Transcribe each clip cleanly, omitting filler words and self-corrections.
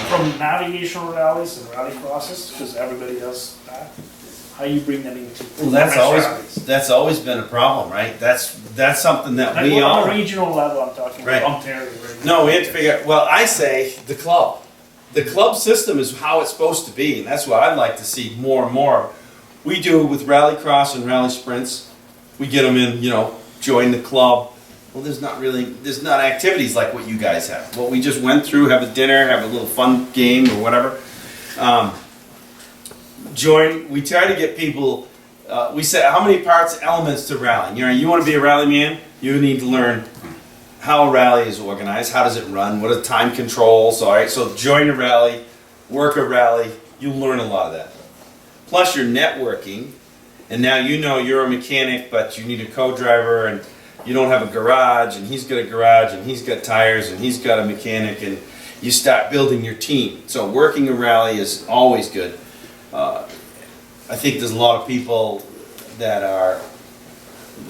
From navigational rallies and rally crosses, because everybody does that, how you bring them into Well, rallies. that's always been a problem, right? That's something that Like we all. on a regional level, I'm talking Right. about Ontario. Right? No, we have to figure out, well, I say the club. The club system is how it's supposed to be, and that's what I'd like to see more and more. We do it with rally cross and rally sprints. We get them in, join the club. Well, there's not activities like what you guys have. What we just went through, have a dinner, have a little fun game or whatever. We try to get people, we say, how many parts, elements to rally? You want to be a rally man? You need to learn how a rally is organized, how does it run, what are time controls, all right? So join a rally, work a rally, you'll learn a lot of that. Plus you're networking, and now you're a mechanic, but you need a co-driver, and you don't have a garage, and he's got a garage, and he's got tires, and he's got a mechanic, and you start building your team. So working a rally is always good. I think there's a lot of people that are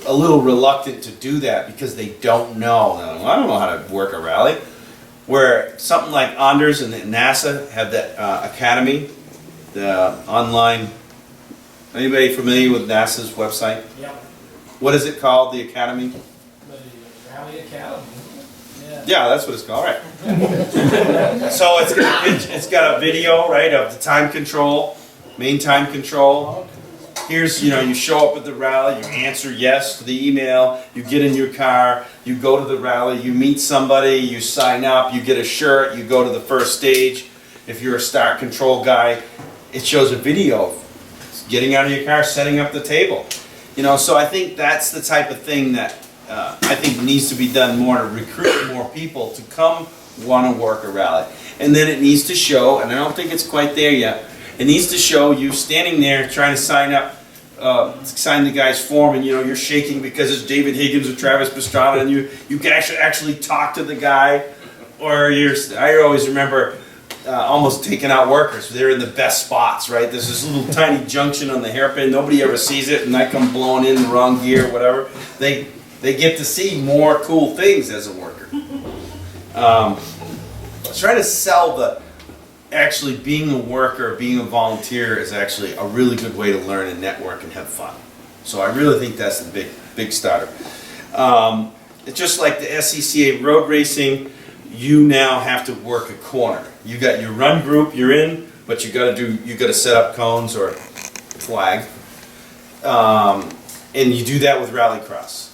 a little reluctant to do that because they don't know. Like, well, I don't know how to work a rally. Where something like Anders and NASA have that academy, the online. Anybody familiar with NASA's website? Yep. What is it called, the academy? The Rally Academy. Yeah, that's what it's called, right? So it's got a video, right, of the time control, main time control. Here's, you show up at the rally, you answer yes to the email, you get in your car, you go to the rally, you meet somebody, you sign up, you get a shirt, you go to the first stage. If you're a start control guy, it shows a video of getting out of your car, setting up the table. So I think that's the type of thing that I think needs to be done more to recruit more people to come want to work a rally. And then it needs to show, and I don't think it's quite there yet, it needs to show you standing there trying to sign up, sign the guy's form, and you're shaking because it's David Higgins or Travis Pastrana, and you can actually talk to the guy, or I always remember almost taking out workers. They're in the best spots, right? There's this little tiny junction on the hairpin. Nobody ever sees it, and I come blowing in the wrong gear, whatever. They get to see more cool things as a worker. Try to sell actually being a worker, being a volunteer is actually a really good way to learn and network and have fun. So I really think that's the big starter. It's just like the SCCA road racing. You now have to work a corner. You got your run group you're in, but you got to set up cones or flag, and you do that with rallycross,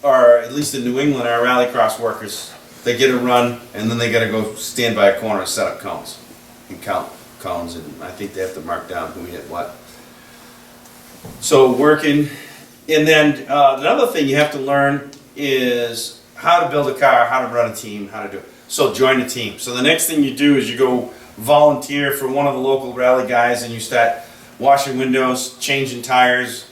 or at least in New England, our rallycross workers, they get a run and then they got to go stand by a corner and set up cones and count cones, and I think they have to mark down who hit what. So working, and then another thing you have to learn is how to build a car, how to run a team, how to do it. So join a team. So the next thing you do is you go volunteer for one of the local rally guys, and you start washing windows, changing tires,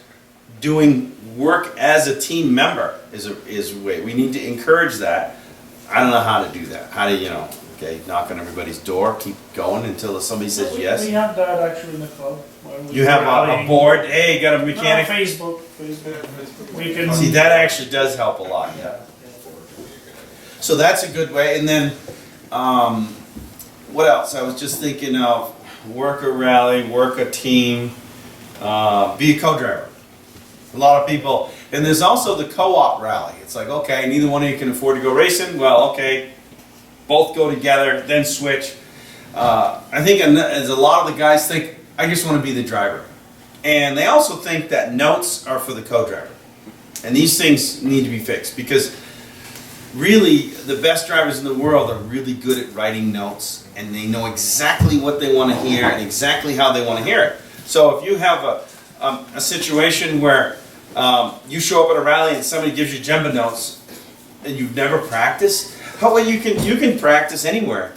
doing work as a team member is a way. We need to encourage that. I don't know how to do that. How do knock on everybody's door, keep going until somebody says yes. We have that actually in the club. You have a board. Hey, you got a mechanic. No, Facebook. We can See, that actually does help a lot. Yeah. So that's a good way. And then, what else? I was just thinking of work a rally, work a team, be a co-driver. A lot of people, and there's also the co-op rally. It's like, okay, neither one of you can afford to go racing. Well, okay, both go together, then switch. I think as a lot of the guys think, I just want to be the driver. And they also think that notes are for the co-driver. And these things need to be fixed, because really the best drivers in the world are really good at writing notes, and they know exactly what they want to hear and exactly how they want to hear it. So if you have a situation where you show up at a rally and somebody gives you Jemba notes and you've never practiced, you can practice anywhere.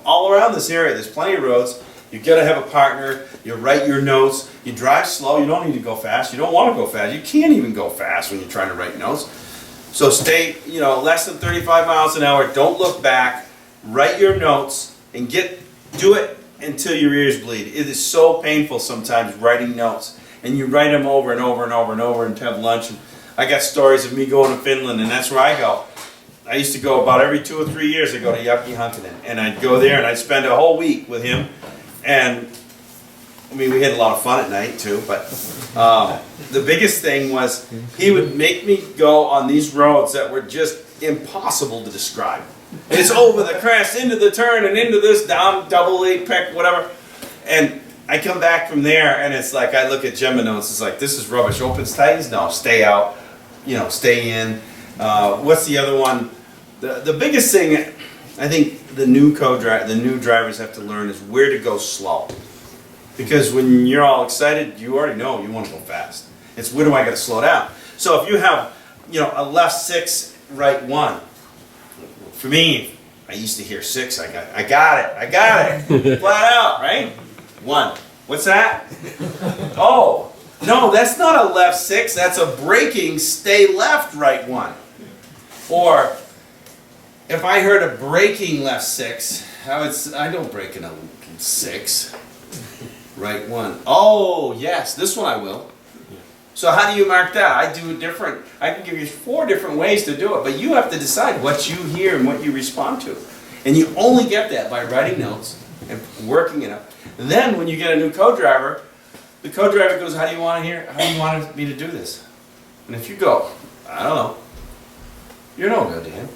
All around this area, there's plenty of roads. You got to have a partner. You write your notes. You drive slow. You don't need to go fast. You don't want to go fast. You can't even go fast when you're trying to write notes. So stay, less than 35 miles an hour. Don't look back. Write your notes and do it until your ears bleed. It is so painful sometimes writing notes, and you write them over and over and over and over and have lunch. And I got stories of me going to Finland, and that's where I go. I used to go about every 2 or 3 years. I go to Yucky Huntington, and I'd go there and I'd spend a whole week with him. And I mean, we had a lot of fun at night too. But the biggest thing was he would make me go on these roads that were just impossible to describe. It's over the crest, into the turn, and into this down double apex, whatever. And I come back from there, and it's like I look at Gemma notes. It's like, this is rubbish. Opens tightens? No, stay out. You know, stay in. What's the other one? The biggest thing I think the new drivers have to learn is where to go slow. Because when you're all excited, you already know you want to go fast. It's where do I got to slow down? So if you have, you know, a left 6, right 1. For me, I used to hear 6. I got it, flat out, right? 1. What's that? Oh, no, that's not a left 6. That's a braking stay left, right 1. Or if I heard a braking left 6, I don't brake in a 6. Right 1. Oh, yes, this one I will. So how do you mark that? I do it different. I can give you 4 different ways to do it, but you have to decide what you hear and what you respond to. And you only get that by writing notes and working it up. And then when you get a new co-driver, the co-driver goes, how do you want to hear? How do you want me to do this? And if you go, I don't know, you're no good to him.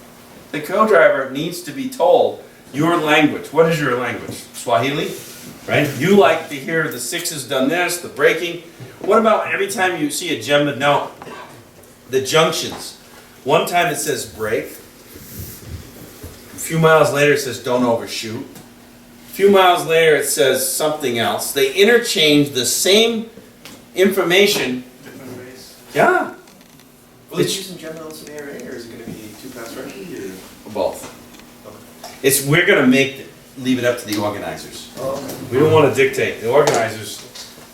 The co-driver needs to be told your language. What is your language? Swahili? Right? You like to hear the 6s done this, the braking. What about every time you see a Gemma note, the junctions? One time it says brake. A few miles later it says don't overshoot. A few miles later it says something else. They interchange the same information. Different ways. Yeah. Will it use in Gemma notes in ARA, or is it going to be 2-pass record? Both. We're going to leave it up to the organizers. Oh, We don't want to dictate. The organizers,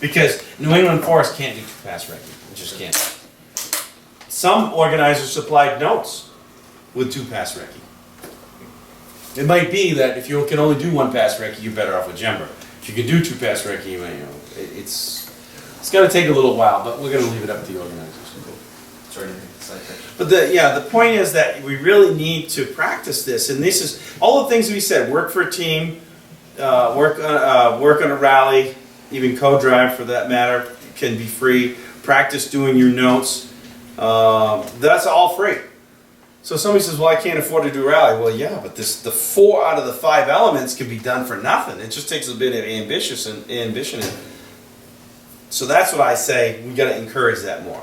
because New England Forest can't do 2-pass record. It just can't. Some organizers supplied notes with 2-pass recce. It might be that if you can only do 1-pass recce, you're better off with Gemma. If you can do 2-pass recce, you it's going to take a little while, but we're going to leave it up to the organizers. sorry to make the side track. But the point is that we really need to practice this, and this is all the things we said: work for a team, work on a rally, even co-drive for that matter can be free. Practice doing your notes. That's all free. So somebody says, "Well, I can't afford to do a rally." Well, yeah, but the 4 out of the 5 elements can be done for nothing. It just takes a bit of ambition. So that's what I say. We got to encourage that more.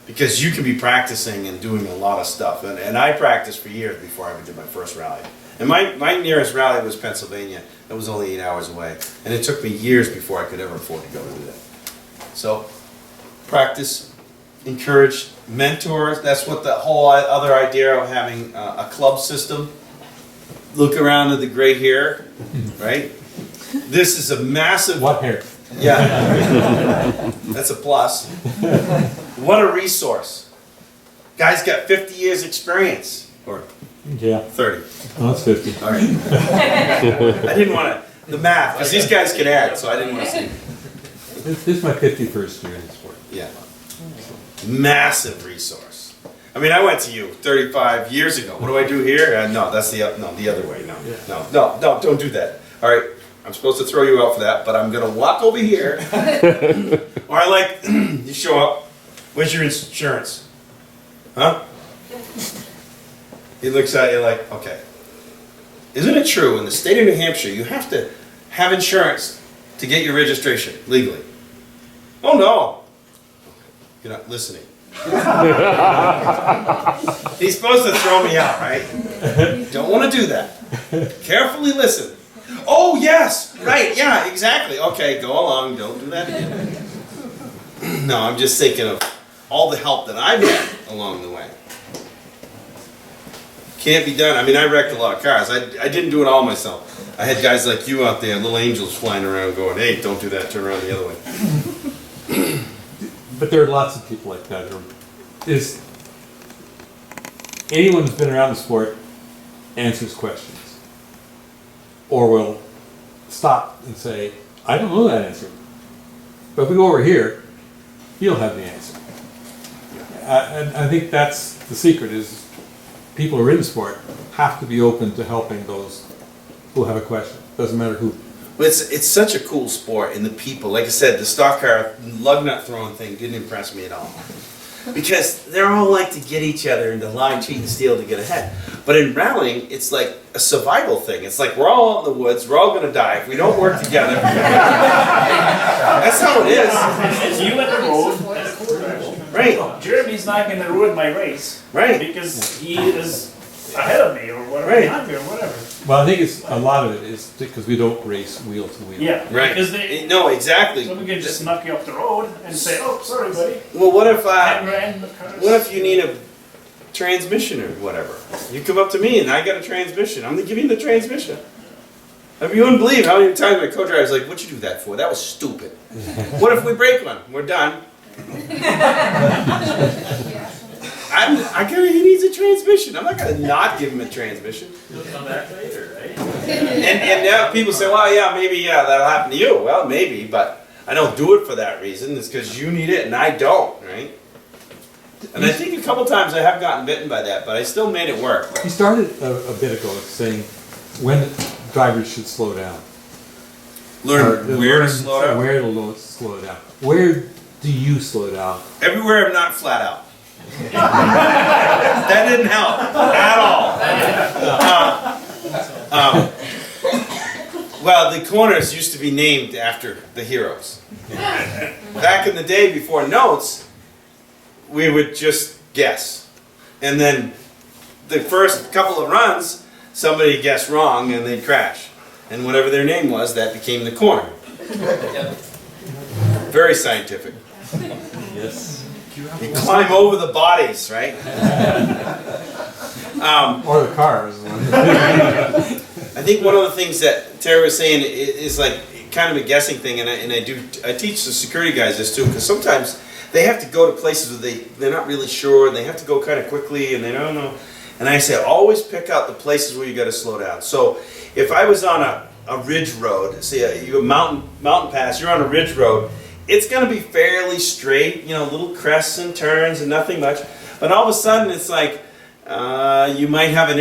Because you can be practicing and doing a lot of stuff. And I practiced for years before I ever did my first rally. And my nearest rally was Pennsylvania. It was only 8 hours away. And it took me years before I could ever afford to go do that. So, practice, encourage, mentors. That's what the whole other idea of having a club system. Look around at the gray hair, right? This is a massive... What hair? Yeah. That's a plus. What a resource. Guy's got 50 years experience. Or Yeah. 30. Oh, that's 50. All right. I didn't want to, the math, because these guys can add, so I didn't want to see. This is my 51st year in the sport. Yeah. Massive resource. I mean, I went to you 35 years ago. What do I do here? No, that's the other way. No, don't do that. All right. I'm supposed to throw you out for that, but I'm going to walk over here. Or I like, you show up. Where's your insurance? Huh? He looks at you like, okay. Isn't it true in the state of New Hampshire you have to have insurance to get your registration legally? Oh no. You're not listening. He's supposed to throw me out, right? Don't want to do that. Carefully listen. Oh yes, right, yeah, exactly. Okay, go along, don't do that again. No, I'm just thinking of all the help that I've had along the way. Can't be done. I mean, I wrecked a lot of cars. I didn't do it all myself. I had guys like you out there, little angels flying around going, hey, don't do that, turn around the other way. But there are lots of people like that. Anyone who's been around the sport answers questions. Or will stop and say, I don't know that answer. But if we go over here, he'll have the answer. And I think that's the secret is people who are in sport have to be open to helping those who have a question. Doesn't matter who. But it's such a cool sport, and the people, like I said, the stock car lug nut throwing thing didn't impress me at all. Because they're all like to get each other into lie, cheat, and steal to get ahead. But in rallying, it's like a survival thing. It's like we're all out in the woods, we're all going to die if we don't work together. That's how it is. It's you at the road. Right. Jeremy's not going to ruin my race. Right. Because he is ahead of me or whatever, Right. behind me or whatever. Well, I think it's a lot of it is because we don't race wheel to wheel. Yeah. Right. Because they, No, exactly. so we can just knock you off the road and say, oh, sorry, buddy. Well, what if 10 grand, the car's- what if you need a transmission or whatever? You come up to me and I got a transmission. I'm gonna give you the transmission. I mean, you wouldn't believe how many times my co-driver's like, "What'd you do that for? That was stupid." What if we break one? We're done. He needs a transmission. I'm not gonna not give him a transmission. You'll come back later, right? And now people say, well, yeah, maybe, yeah, that'll happen to you. Well, maybe, but I don't do it for that reason. It's because you need it and I don't, right? And I think a couple times I have gotten bitten by that, but I still made it work. You started a bit ago saying when drivers should slow down. Learn where to slow down. Where to slow down. Where do you slow down? Everywhere I'm not flat out. That didn't help at all. Well, the corners used to be named after the heroes. Back in the day before notes, we would just guess. And then the first couple of runs, somebody guessed wrong and they'd crash. And whatever their name was, that became the corner. Very scientific. Yes. You climb over the bodies, right? Or the cars. I think one of the things that Terry was saying is like kind of a guessing thing, and I teach the security guys this too, because sometimes they have to go to places where they're not really sure, and they have to go kind of quickly, and they don't know. And I say, always pick out the places where you got to slow down. So if I was on a ridge road, say you go mountain pass, you're on a ridge road, it's going to be fairly straight, you know, little crests and turns and nothing much. But all of a sudden, it's like you might have an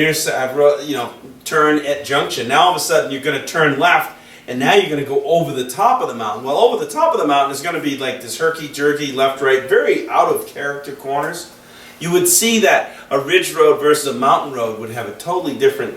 turn at junction. Now all of a sudden, you're going to turn left, and now you're going to go over the top of the mountain. Well, over the top of the mountain is going to be like this herky-jerky left-right, very out-of-character corners. You would see that a ridge road versus a mountain road would have a totally different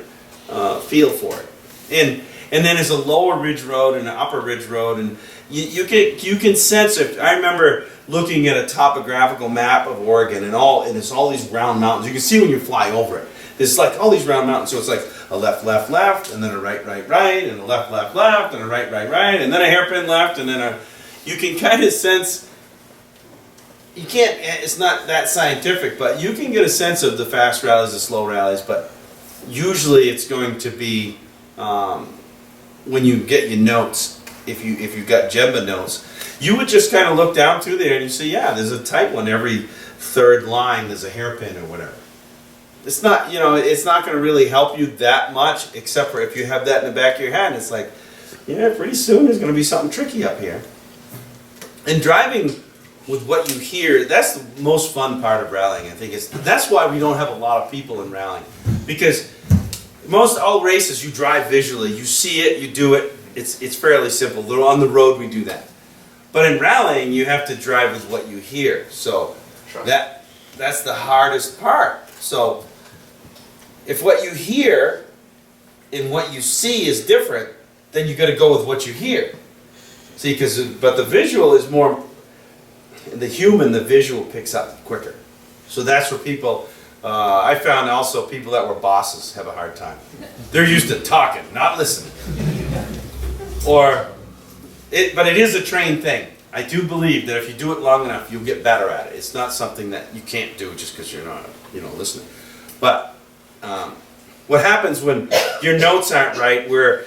feel for it. And then there's a lower ridge road and an upper ridge road, and you can sense it. I remember looking at a topographical map of Oregon, and it's all these round mountains. You can see when you fly over it. There's like all these round mountains, so it's like a left, left, left, and then a right, right, right, and a left, left, left, and a right, right, right, and then a hairpin left, and then you can kind of sense. You can't. It's not that scientific, but you can get a sense of the fast rallies, the slow rallies. But usually, it's going to be when you get your notes. If you got Jemba notes, you would just kind of look down through there and you say, yeah, there's a tight one every third line. There's a hairpin or whatever. It's not, it's not going to really help you that much, except for if you have that in the back of your head. It's like, yeah, pretty soon there's going to be something tricky up here. And driving with what you hear, that's the most fun part of rallying. I think that's why we don't have a lot of people in rallying, because most all races you drive visually, you see it, you do it. It's fairly simple. On the road we do that, but in rallying you have to drive with what you hear. So that's the hardest part. So if what you hear and what you see is different, then you got to go with what you hear. See, but the visual is more. The visual picks up quicker. So that's where people. I found also people that were bosses have a hard time. They're used to talking, not listening. But it is a trained thing. I do believe that if you do it long enough, you'll get better at it. It's not something that you can't do just because you're not, listening. But what happens when your notes aren't right, where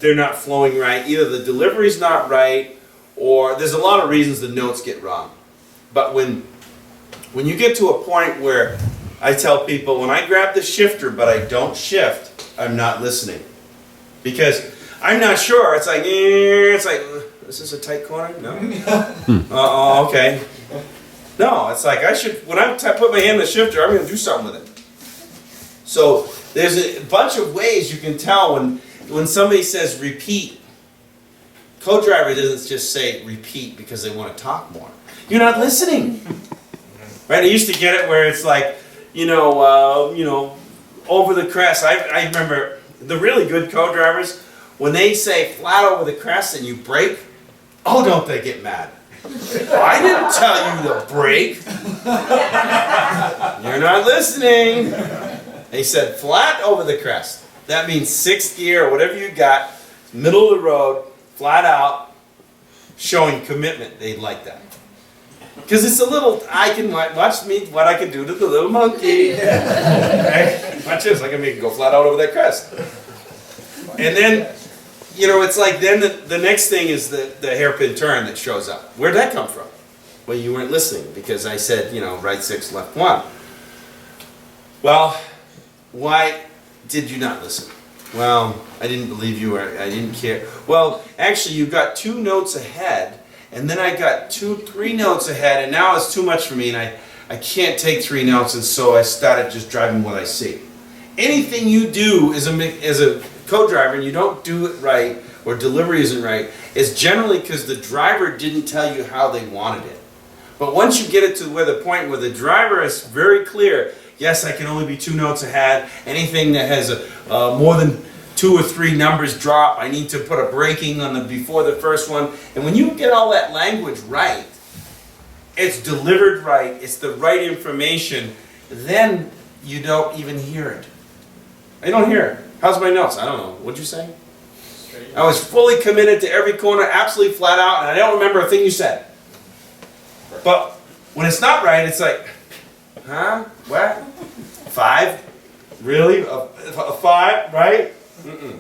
they're not flowing right, either the delivery's not right, or there's a lot of reasons the notes get wrong. But when you get to a point where I tell people, when I grab the shifter but I don't shift, I'm not listening. Because I'm not sure. It's like, is this a tight corner? No. Okay. No, it's like when I put my hand in the shifter, I'm gonna do something with it. So there's a bunch of ways you can tell when somebody says repeat. Co-driver doesn't just say repeat because they want to talk more. You're not listening. Right? I used to get it where it's like, over the crest. I remember the really good co-drivers, when they say flat over the crest and you brake, oh, don't they get mad. I didn't tell you to brake. You're not listening. They said flat over the crest. That means sixth gear or whatever you got, middle of the road, flat out, showing commitment. They like that. Because it's a little, watch me, what I can do to the little monkey. Right? Watch this, I can make it go flat out over that crest. And then, it's like then the next thing is the hairpin turn that shows up. Where'd that come from? Well, you weren't listening because I said, right 6, left 1. Well, why did you not listen? Well, I didn't believe you, or I didn't care. Well, actually, you got 2 notes ahead, and then I got 3 notes ahead, and now it's too much for me, and I can't take 3 notes, and so I started just driving what I see. Anything you do as a co-driver, and you don't do it right, or delivery isn't right, is generally because the driver didn't tell you how they wanted it. But once you get it to the point where the driver is very clear, yes, I can only be 2 notes ahead. Anything that has more than 2 or 3 numbers drop, I need to put a braking on before the first one. And when you get all that language right, it's delivered right, it's the right information, then you don't even hear it. I don't hear it. How's my notes? I don't know. What'd you say? I was fully committed to every corner, absolutely flat out, and I don't remember a thing you said. But when it's not right, it's like, huh? What? 5? Really? A 5, right? Mm-mm.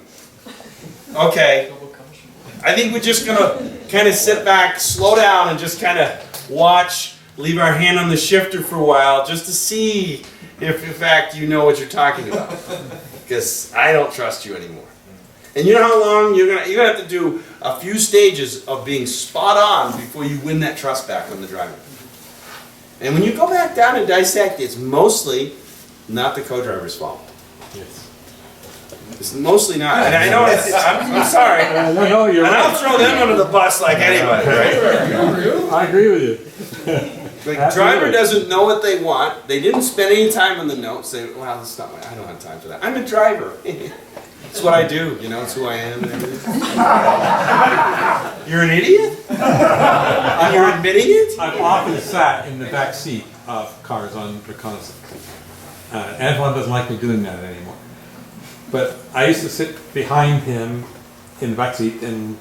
Okay. I think we're just going to kind of sit back, slow down, and just kind of watch, leave our hand on the shifter for a while, just to see if, in fact, you know what you're talking about. Because I don't trust you anymore. And you know how long you're gonna have to do a few stages of being spot on before you win that trust back from the driver. And when you go back down and dissect, it's mostly not the co-driver's fault. Yes. It's mostly not. And I know I'm sorry. No, you're and right. I'll throw them under the bus like anybody, right? I agree with you. The driver doesn't know what they want. They didn't spend any time on the notes. Well, that's not I don't have time for that. I'm a driver. It's what I do. It's who I am. You're an idiot? And you're admitting it? I've often sat in the back seat of cars on reconnaissance. Antoine doesn't like me doing that anymore. But I used to sit behind him in the back seat and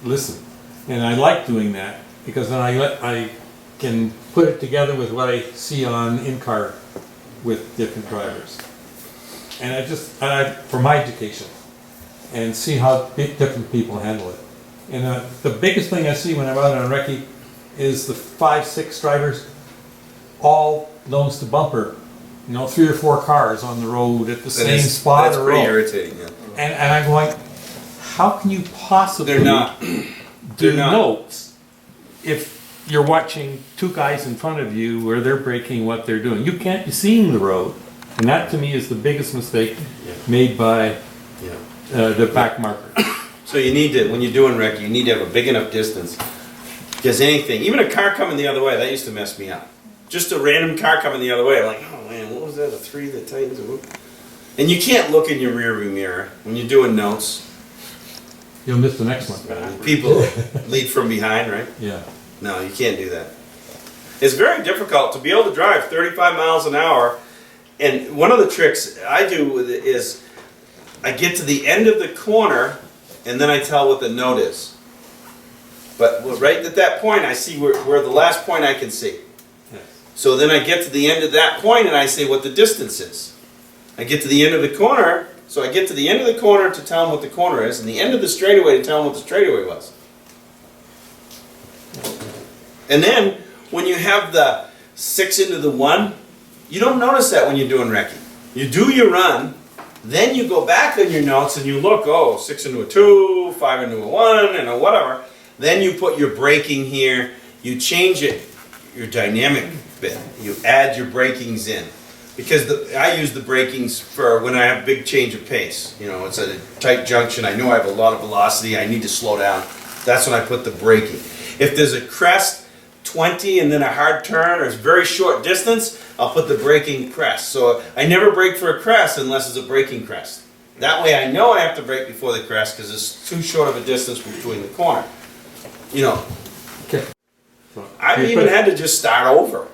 listen. And I like doing that because then I can put it together with what I see on in-car with different drivers. And for my education, and see how different people handle it. And the biggest thing I see when I'm out on recce is the 5, 6 drivers, all nose to bumper, 3 or 4 cars on the road at the same spot. That's pretty irritating, yeah. And I'm going, how can you possibly They're not. do notes if you're watching 2 guys in front of you where they're braking what they're doing? You can't be seeing the road. And that to me is the biggest mistake made by the back marker. So you need to, when you're doing recce, you need to have a big enough distance. Because anything, even a car coming the other way, that used to mess me up. Just a random car coming the other way, I'm like, oh man, what was that, a 3 that tightens? And you can't look in your rearview mirror when you're doing notes. You'll miss the next one. People lead from behind, right? Yeah. No, you can't do that. It's very difficult to be able to drive 35 miles an hour. And one of the tricks I do with it is I get to the end of the corner and then I tell what the note is. But right at that point I see where the last point I can see. Yes. So then I get to the end of that point and I say what the distance is. I get to the end of the corner, so I get to the end of the corner to tell them what the corner is, and the end of the straightaway to tell them what the straightaway was. And then when you have the 6 into the 1, you don't notice that when you're doing recce. You do your run, then you go back on your notes and you look, 6 into a 2, 5 into a 1, and a whatever. Then you put your braking here, you change it. your dynamic bit. You add your brakings in. Because I use the brakings for when I have big change of pace. You know, it's at a tight junction, I know I have a lot of velocity, I need to slow down. That's when I put the braking. If there's a crest, 20 and then a hard turn, or it's very short distance, I'll put the braking crest. So I never brake for a crest unless it's a braking crest. That way I know I have to brake before the crest because it's too short of a distance between the corner. You know, Okay. So, I've even had to just start over.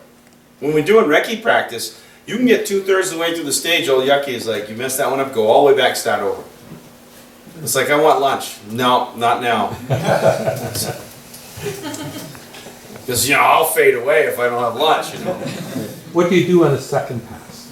When we're doing recce practice, you can get 2/3 of the way through the stage, old Yucky is like, you messed that one up, go all the way back, start over. It's like, I want lunch. No, not now. Because, you know, I'll fade away if I don't have lunch, you know. What do you do on the second pass?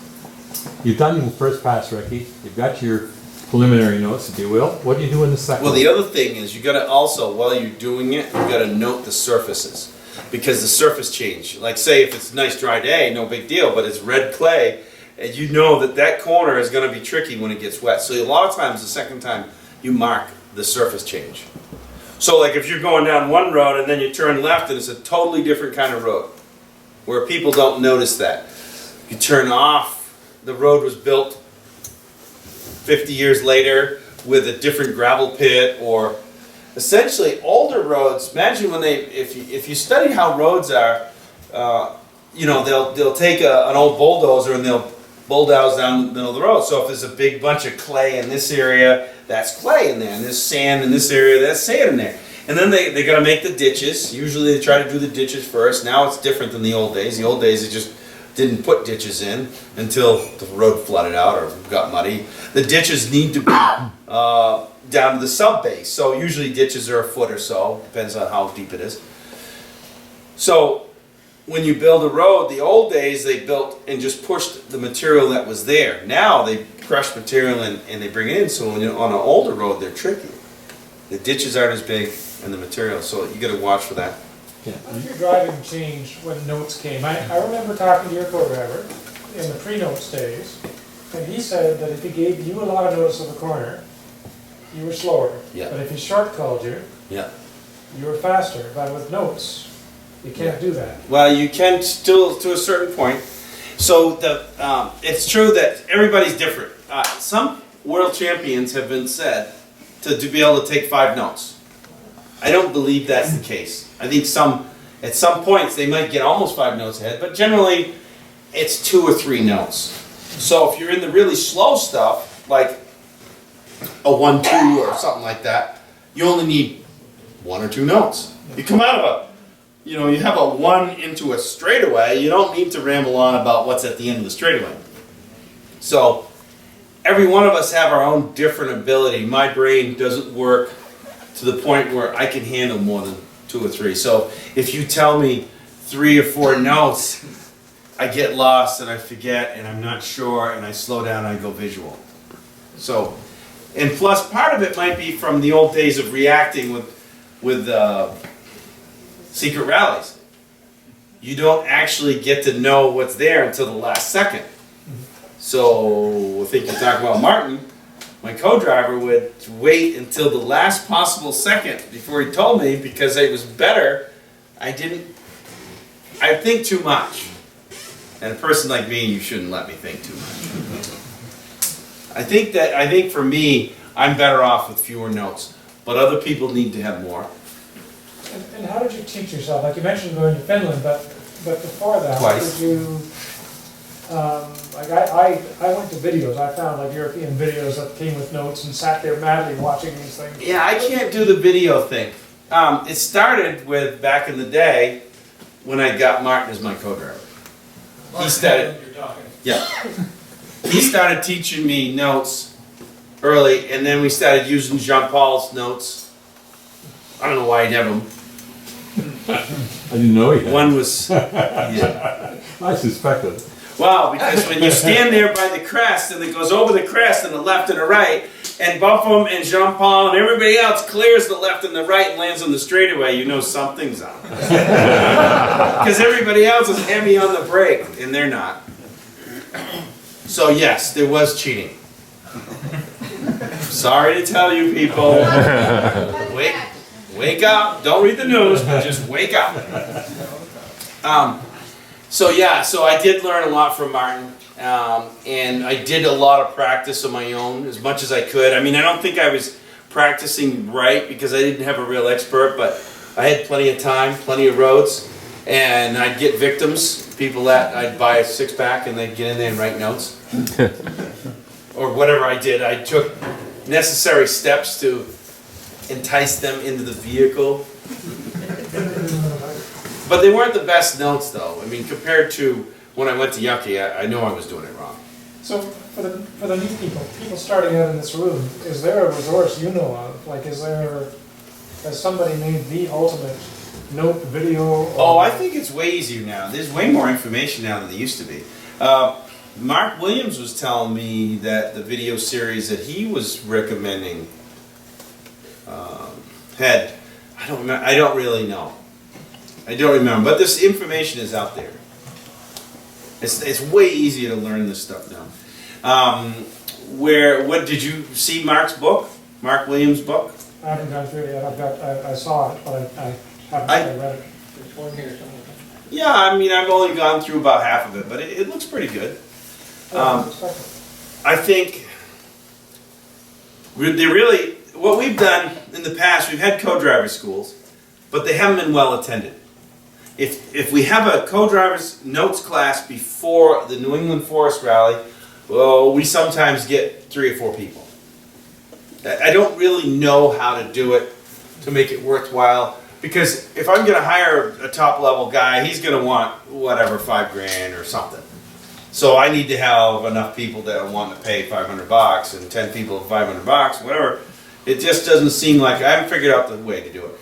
You've done your first pass, Ricky. You've got your preliminary notes, if you will. What do you do in the second? Well, the other thing is, you gotta also, while you're doing it, you gotta note the surfaces. Because the surface change. Like say if it's a nice dry day, no big deal, but it's red clay, and you know that that corner is gonna be tricky when it gets wet. So a lot of times, the second time, you mark the surface change. So like if you're going down one road and then you turn left and it's a totally different kind of road, where people don't notice that. You turn off, the road was built 50 years later with a different gravel pit, or essentially older roads. Imagine when if you study how roads are, you know, they'll take an old bulldozer and they'll bulldoze down the middle of the road. So if there's a big bunch of clay in this area, that's clay in there, and there's sand in this area, that's sand in there. And then they got to make the ditches. Usually they try to do the ditches first. Now it's different than the old days. The old days they just didn't put ditches in until the road flooded out or got muddy. The ditches need to be down to the sub base. So usually ditches are a foot or so, depends on how deep it is. So when you build a road, the old days they built and just pushed the material that was there. Now they crush material and they bring it in. So when you're on an older road, they're tricky. The ditches aren't as big and the material, so you got to watch for that. Yeah. Your driving changed when notes came. I remember talking to your co-driver in the pre-notes days, and he said that if he gave you a lot of notice of a corner, you were slower. Yeah. But if he short-called you, Yeah. you were faster. But with notes, you can't do that. Well, you can still to a certain point. So it's true that everybody's different. Some world champions have been said to be able to take 5 notes. I don't believe that's the case. I think at some points they might get almost 5 notes ahead, but generally it's 2 or 3 notes. So if you're in the really slow stuff, like a 1-2 or something like that, you only need 1 or 2 notes. You come out of you have a 1 into a straightaway, you don't need to ramble on about what's at the end of the straightaway. So every one of us have our own different ability. My brain doesn't work to the point where I can handle more than 2 or 3. So if you tell me 3 or 4 notes, I get lost and I forget and I'm not sure and I slow down and I go visual. So, and plus part of it might be from the old days of reacting with secret rallies. You don't actually get to know what's there until the last second. So I think you talk about Martin. My co-driver would wait until the last possible second before he told me because it was better. I think too much. And a person like me, you shouldn't let me think too much. I think for me, I'm better off with fewer notes, but other people need to have more. And how did you teach yourself? Like you mentioned going to Finland, but before that, Twice. did you? Like I went to videos. I found like European videos that came with notes and sat there madly watching these things. Yeah, I can't do the video thing. It started with back in the day when I got Martin as my co-driver. He started. Yeah. He started teaching me notes early, and then we started using Jean-Paul's notes. I don't know why he'd have them. I didn't know he had. One was. Yeah. I suspected. Wow, because when you stand there by the crest and it goes over the crest and the left and the right, and Buffum and Jean-Paul and everybody else clears the left and the right and lands on the straightaway, you know something's up. Because everybody else is heavy on the brake, and they're not. So yes, there was cheating. Sorry to tell you people. Wake up. Don't read the news, but just wake up. So I did learn a lot from Martin, and I did a lot of practice on my own as much as I could. I mean, I don't think I was practicing right because I didn't have a real expert, but I had plenty of time, plenty of roads, and I'd get victims, people that I'd buy a six-pack and they'd get in there and write notes. Or whatever I did, I took necessary steps to entice them into the vehicle. But they weren't the best notes though. I mean, compared to when I went to Yucky, I know I was doing it wrong. So for the new people starting out in this room, is there a resource you know of? Like, has somebody made the ultimate note video? Oh, I think it's way easier now. There's way more information now than there used to be. Mark Williams was telling me that the video series that he was recommending had, I don't really know. I don't remember, but this information is out there. It's way easier to learn this stuff now. What did you see Mark's book? Mark Williams' book? I haven't gone through it yet. I saw it, but I haven't read it. There's one here somewhere. Yeah, I mean, I've only gone through about half of it, but it looks pretty good. I think what we've done in the past, we've had co-driver schools, but they haven't been well attended. If we have a co-driver's notes class before the New England Forest Rally, well, we sometimes get 3 or 4 people. I don't really know how to do it to make it worthwhile, because if I'm going to hire a top-level guy, he's going to want whatever, $5,000 or something. So I need to have enough people that want to pay $500 and 10 people $500, whatever. It just doesn't seem like I haven't figured out the way to do it.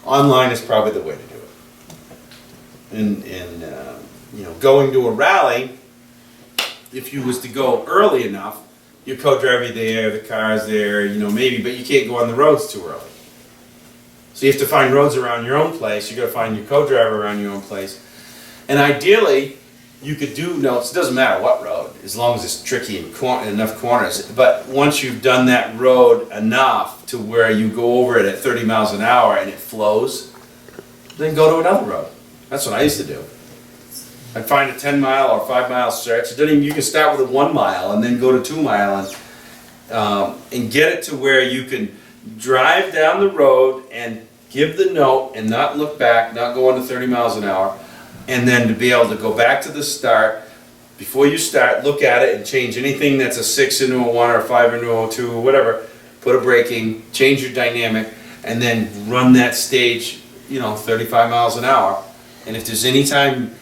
Online is probably the way to do it. And going to a rally, if you was to go early enough, your co-driver there, the car's there, maybe, but you can't go on the roads too early. So you have to find roads around your own place. You got to find your co-driver around your own place. And ideally, you could do notes. It doesn't matter what road, as long as it's tricky and enough corners. But once you've done that road enough to where you go over it at 30 miles an hour and it flows, then go to another road. That's what I used to do. I'd find a 10-mile or 5-mile stretch. It doesn't even, you can start with a 1 mile and then go to 2 mile and get it to where you can drive down the road and give the note and not look back, not go under 30 miles an hour, and then to be able to go back to the start. Before you start, look at it and change anything that's a 6 into a 1 or a 5 into a 2 or whatever. Put a braking, change your dynamic, and then run that stage, 35 miles an hour. And if there's any time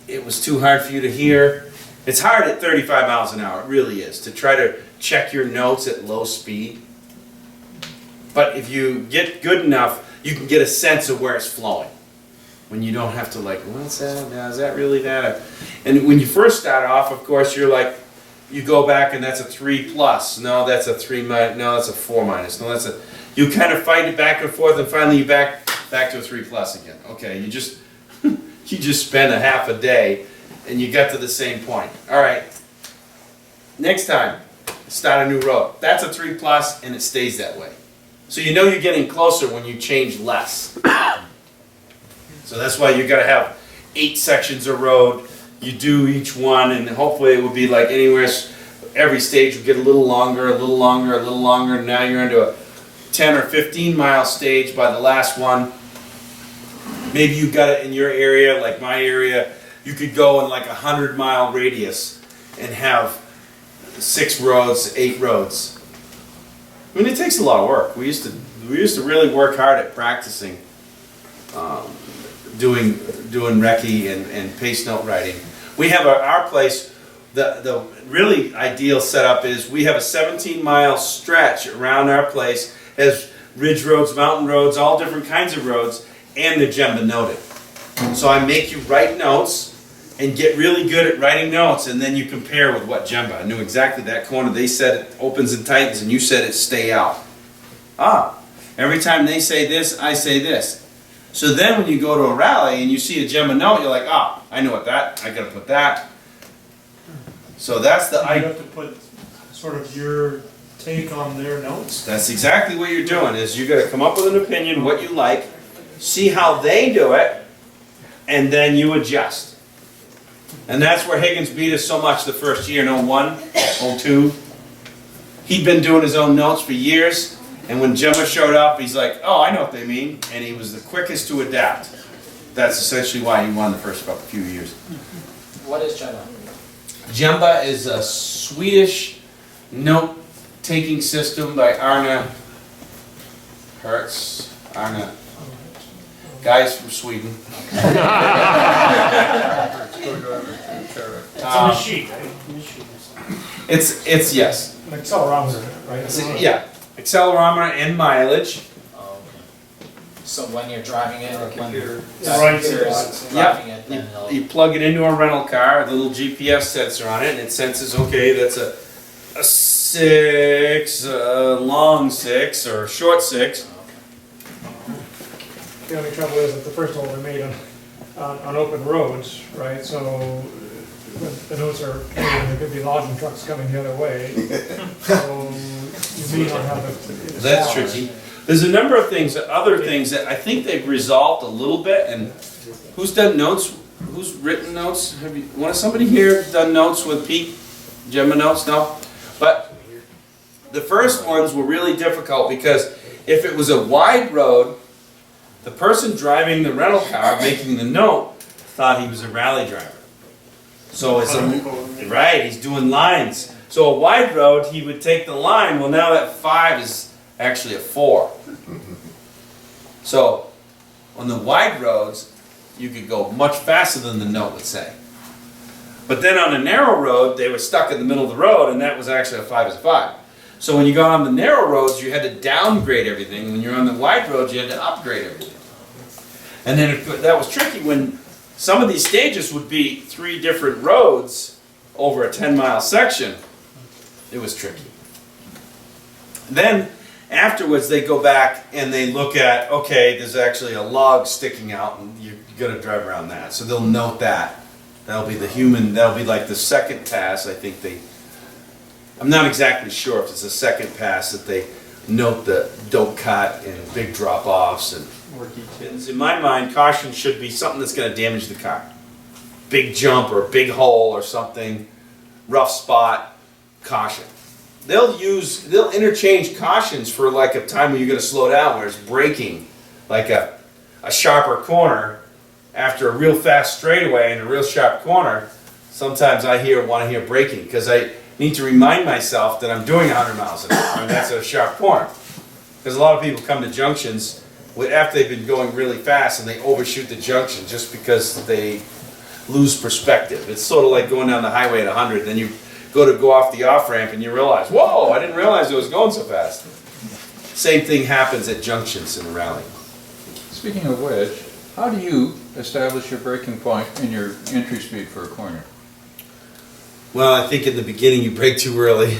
it was too hard for you to hear, it's hard at 35 miles an hour, it really is, to try to check your notes at low speed. But if you get good enough, you can get a sense of where it's flowing. When you don't have to what's that now? Is that really that? And when you first start off, of course, you're like, you go back and that's a 3+. No, that's a 3 minus. No, that's a 4 minus. No, that's a. You kind of fight it back and forth, and finally you back to a 3+ again. Okay, you just spend a half a day, and you got to the same point. All right. Next time, start a new road. That's a 3+, and it stays that way. So you know you're getting closer when you change less. So that's why you got to have 8 sections of road. You do each one, and hopefully it will be like anywhere. Every stage will get a little longer, a little longer, a little longer. And now you're into a 10 or 15 mile stage by the last one. Maybe you got it in your area, like my area. You could go in like a 100-mile radius and have 6 roads, 8 roads. I mean, it takes a lot of work. We used to really work hard at practicing. Doing recce and pace note writing. We have our place, the really ideal setup is we have a 17-mile stretch around our place, has ridge roads, mountain roads, all different kinds of roads, and they're Gemba noted. So I make you write notes and get really good at writing notes, and then you compare with what Gemba. I knew exactly that corner. They said it opens and tightens, and you said it stay out. Every time they say this, I say this. So then when you go to a rally and you see a Gemba note, you're like, I know what that, I gotta put that. So that's the You have to put sort of your take on their notes. That's exactly what you're doing, is you gotta come up with an opinion, what you like, see how they do it, and then you adjust. And that's where Higgins beat us so much the first year in 01, 02. He'd been doing his own notes for years, and when Gemma showed up, he's like, oh, I know what they mean, and he was the quickest to adapt. That's essentially why he won the first few years. What is Gemma? Jemba is a Swedish note-taking system by Arne Hertz. Arne. Guys from Sweden. It's a machine, right? Machine. It's yes. An accelerometer, right? Yeah. Accelerometer and mileage. Oh, okay. So when you're driving it, or when Right. is driving it, then it'll. You plug it into a rental car, the little GPS sensor on it, and it senses, okay, that's a 6, a long 6, or a short 6. The only trouble is that the first one we made on open roads, right? So when the notes are made, there could be logging trucks coming the other way. So you may not have the. That's tricky. There's a number of things, other things that I think they've resolved a little bit, and who's done notes? Who's written notes? Have you, somebody here done notes with Pete? Gemma notes? No? But the first ones were really difficult because if it was a wide road, the person driving the rental car, making the note, thought he was a rally driver. So it's right, he's doing lines. So a wide road, he would take the line, well now that 5 is actually a 4. So on the wide roads, you could go much faster than the note would say. But then on a narrow road, they were stuck in the middle of the road, and that was actually a 5 is a 5. So when you got on the narrow roads, you had to downgrade everything. When you're on the wide roads, you had to upgrade everything. And then that was tricky when some of these stages would be 3 different roads over a 10-mile section. It was tricky. Then afterwards, they go back and they look at, okay, there's actually a log sticking out, and you're going to drive around that. So they'll note that. That'll be that'll be like the second pass, I think I'm not exactly sure if it's the second pass that they note the don't cut and big drop-offs and more details. In my mind, caution should be something that's going to damage the car. Big jump or a big hole or something, rough spot, caution. They'll interchange cautions for like a time when you're going to slow down, where it's braking, like a sharper corner after a real fast straightaway and a real sharp corner. Sometimes I want to hear braking because I need to remind myself that I'm doing 100 miles an hour and that's a sharp corner. Because a lot of people come to junctions after they've been going really fast and they overshoot the junction just because they lose perspective. It's sort of like going down the highway at 100, then you go off the off-ramp and you realize, whoa, I didn't realize it was going so fast. Same thing happens at junctions in a rally. Speaking of which, how do you establish your braking point and your entry speed for a corner? Well, I think in the beginning you brake too early.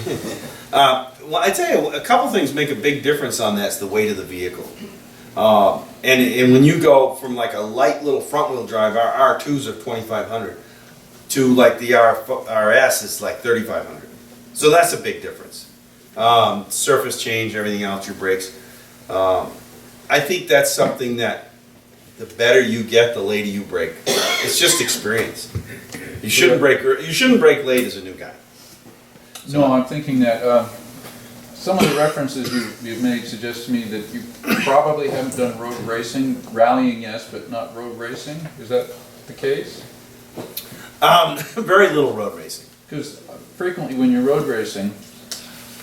Well, I tell you, a couple things make a big difference on that. It's the weight of the vehicle. And when you go from like a light little front wheel drive, our R2s are 2,500, to like the RS is like 3,500. So that's a big difference. Surface change, everything else, your brakes. I think that's something that the better you get, the later you brake. It's just experience. You shouldn't brake late as a new guy. No, I'm thinking that some of the references you've made suggest to me that you probably haven't done road racing, rallying yes, but not road racing. Is that the case? Very little road racing. Because frequently when you're road racing,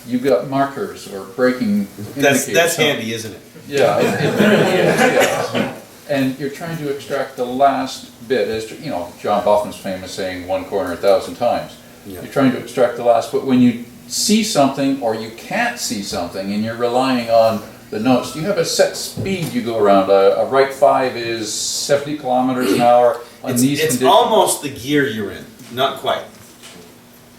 you've got markers or braking indicators. That's handy, isn't it? Yeah, it really is, yes. And you're trying to extract the last bit, as you know, John Hoffman's famous saying, 1 corner 1,000 times. Yeah. You're trying to extract the last, but when you see something or you can't see something and you're relying on the notes, do you have a set speed you go around? A right 5 is 70 kilometers an hour on these conditions. It's almost the gear you're in, not quite.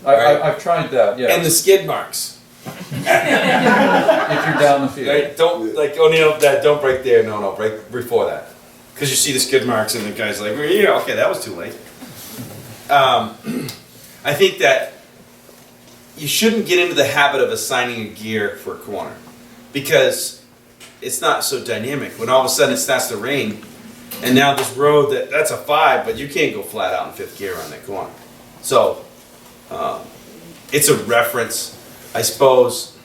I've tried that, yeah. And the skid marks. If you're down the field. Right? Don't brake there. No, brake before that. Because you see the skid marks and the guy's like, well, yeah, okay, that was too late. I think that you shouldn't get into the habit of assigning a gear for a corner because it's not so dynamic. When all of a sudden it starts to rain, And now this road, that's a 5, but you can't go flat out in 5th gear on that corner. So, it's a reference. I suppose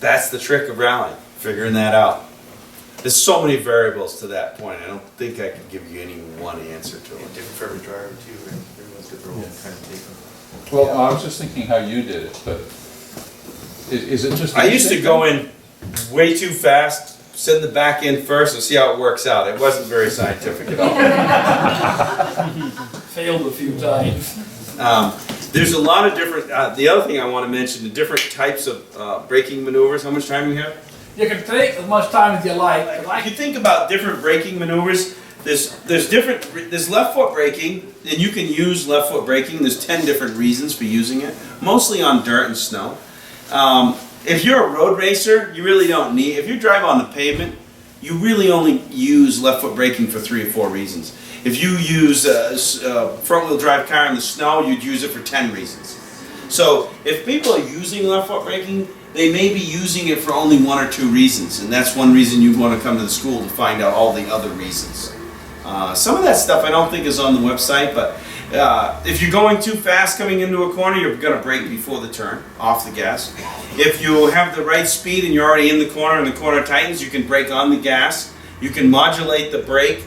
that's the trick of rallying, figuring that out. There's so many variables to that point. I don't think I can give you any one answer to And it. different for every driver too, right? Everyone's got their own kind of take on it. Well, I was just thinking how you did it, but is it just? I used to go in way too fast, sit in the back end first, and see how it works out. It wasn't very scientific at all. Failed a few times. There's a lot of different. The other thing I want to mention: the different types of braking maneuvers. How much time do you have? You can take as much time as you like, but If you think about different braking maneuvers, there's left foot braking, and you can use left foot braking. There's 10 different reasons for using it, mostly on dirt and snow. If you're a road racer, you really don't need. If you drive on the pavement, you really only use left foot braking for 3 or 4 reasons. If you use a front wheel drive car in the snow, you'd use it for 10 reasons. So if people are using left foot braking, they may be using it for only 1 or 2 reasons, and that's one reason you want to come to the school to find out all the other reasons. Some of that stuff I don't think is on the website, but if you're going too fast coming into a corner, you're going to brake before the turn, off the gas. If you have the right speed and you're already in the corner and the corner tightens, you can brake on the gas. You can modulate the brake